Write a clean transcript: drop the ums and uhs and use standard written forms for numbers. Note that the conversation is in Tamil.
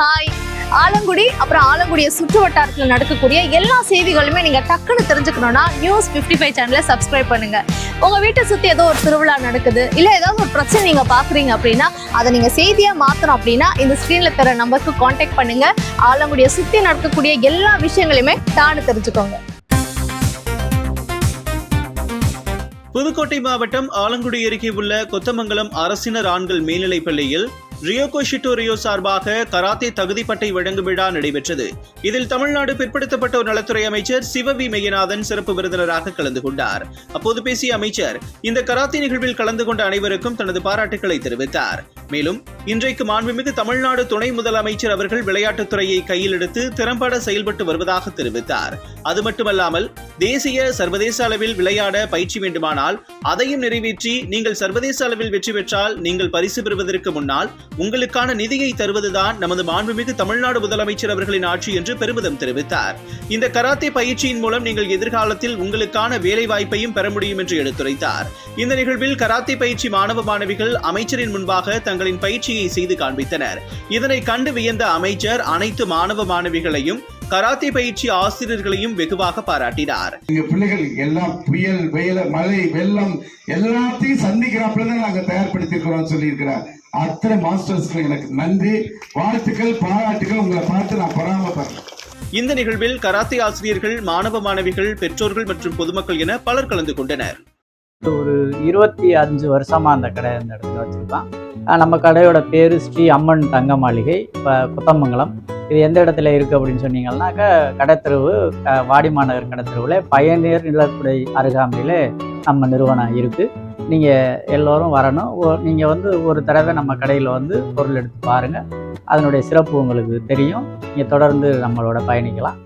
ஹாய். ஆலங்குடி அப்புறம் ஆலங்குடியை சுற்று வட்டாரத்தில் நடக்கக்கூடிய எல்லா செய்திகளுமே நீங்க டக்குன்னு தெரிஞ்சுக்கணும்னா நியூஸ் 55 சேனலை சப்ஸ்கிரைப் பண்ணுங்க. உங்க வீட்டை சுத்தி ஏதோ ஒரு திருவிழா நடக்குது, இல்ல ஏதாவது ஒரு பிரச்சனை நீங்க பாக்குறீங்க அப்படின்னா அதை நீங்க செய்தியா மாத்தணும் அப்படின்னா இந்த ஸ்கிரீன்ல தர நம்பருக்கு கான்டாக்ட் பண்ணுங்க. ஆலங்குடியை சுத்தி நடக்கக்கூடிய எல்லா விஷயங்களையுமே தானு தெரிஞ்சுக்கோங்க. புதுக்கோட்டை மாவட்டம் ஆலங்குடி அருகே உள்ள கொத்தமங்கலம் அரசினர் ஆண்கள் மேல்நிலைப் பள்ளியில் ரியோகோ ஷிட்டோரியோ சார்பாக கராத்தே தகுதி பட்டை வழங்கும் விழா நடைபெற்றது. இதில் தமிழ்நாடு பிற்படுத்தப்பட்டோர் நலத்துறை அமைச்சர் சிவவி மெய்யநாதன் சிறப்பு விருந்தினராக கலந்து கொண்டார். அப்போது பேசிய அமைச்சர் இந்த கராத்தே நிகழ்வில் கலந்து கொண்ட அனைவருக்கும் தனது பாராட்டுக்களை தெரிவித்தார். மேலும் இன்றைக்கு மாண்புமிகு தமிழ்நாடு துணை முதலமைச்சர் அவர்கள் விளையாட்டுத்துறையை கையில் எடுத்து திறம்பட செயல்பட்டு வருவதாக தெரிவித்தார். அது மட்டுமல்லாமல் தேசிய சர்வதேச அளவில் விளையாட பயிற்சி வேண்டுமானால் அதையும் நிறைவேற்றி நீங்கள் சர்வதேச அளவில் வெற்றி பெற்றால் நீங்கள் பரிசு பெறுவதற்கு முன்னால் உங்களுக்கான நிதியை தருவதுதான் நமது மாண்புமிகு தமிழ்நாடு முதலமைச்சர் அவர்களின் ஆட்சி என்று பெருமிதம் தெரிவித்தார். இந்த கராத்தே பயிற்சியின் மூலம் நீங்கள் எதிர்காலத்தில் உங்களுக்கான வேலை வாய்ப்பையும் பெற முடியும் என்று எடுத்துரைத்தார். இந்த நிகழ்வில் கராத்தே பயிற்சி மாணவ மாணவிகள் அமைச்சரின் முன்பாக தங்களின் பயிற்சியை செய்து காண்பித்தனர். இதனை கண்டு வியந்த அமைச்சர் அனைத்து மாணவ மாணவிகளையும் கராத்தே பயிற்சி ஆசிரியர்களையும் வெகுவாக பாராட்டினார். எங்க பிள்ளைகள் எல்லாம் புயல், மழை, வெள்ளம் எல்லாத்தையும் சந்திக்கிறாப்புல தான் நாங்க தயார்படுத்திருக்கிறோம் சொல்லியிருக்கிறார். அத்தனை மாஸ்டர்ஸ்க்கு எனக்கு நன்றி, வாழ்த்துக்கள், பாராட்டுகள். உங்களை பார்த்து நான் பொறாமப்படுறேன். இந்த நிகழ்வில் கராத்தே ஆசிரியர்கள், மாணவ மாணவிகள், பெற்றோர்கள் மற்றும் பொதுமக்கள் என பலர் கலந்து கொண்டனர். ஒரு 25 வருஷமா அந்த கடை இந்த இடத்துல வச்சிருக்கோம். நம்ம கடையோட பேரு ஸ்ரீ அம்மன் தங்க மாளிகை, இப்போ கொத்தமங்கலம். இது எந்த இடத்துல இருக்குது அப்படின்னு சொன்னீங்கன்னாக்கா கடைத்தெருவு, வாடிமாநகர் கடைத்தெருவில் பயணியர் நிலக்குடை அருகாமையில் நம்ம நிறுவனம் இருக்குது. நீங்கள் எல்லோரும் வரணும். நீங்கள் ஒரு தடவை நம்ம கடையில் பொருள் எடுத்து பாருங்கள். அதனுடைய சிறப்பு உங்களுக்கு தெரியும். நீங்கள் தொடர்ந்து நம்மளோட பயணிக்கலாம்.